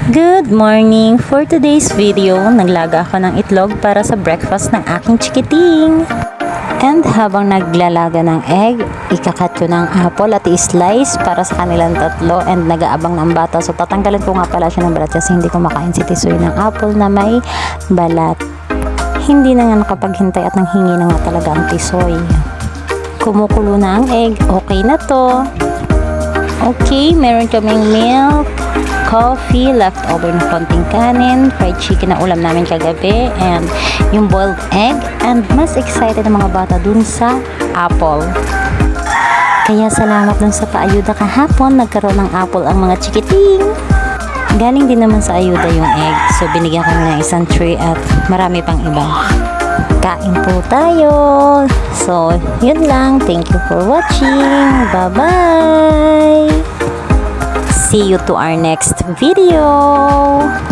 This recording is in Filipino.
Good morning! For today's video, naglaga ako ng itlog para sa breakfast ng aking chikiting. And habang naglalaga ng egg, ikakat ko ng apple at i-slice para sa kanilang tatlo and nag-aabang ng bata. So tatanggalin ko nga pala siya ng balat kasi hindi ko makain si Tisoy ng apple na may balat. Hindi na nga nakapaghintay at nanghingi na nga talaga ang Tisoy. Kumukulo na ang egg, okay na to. Okay, meron kaming milk, coffee, leftover na konting kanin, fried chicken na ulam namin kagabi, and yung boiled egg, and mas excited ang mga bata dun sa apple. Kaya salamat dun sa paayuda kahapon, nagkaroon ng apple ang mga chikiting. Galing din naman sa ayuda yung egg, so binigyan kami ng isang tray at marami pang iba. Kain po tayo! So, yun lang. Thank you for watching. Bye-bye! See you to our next video!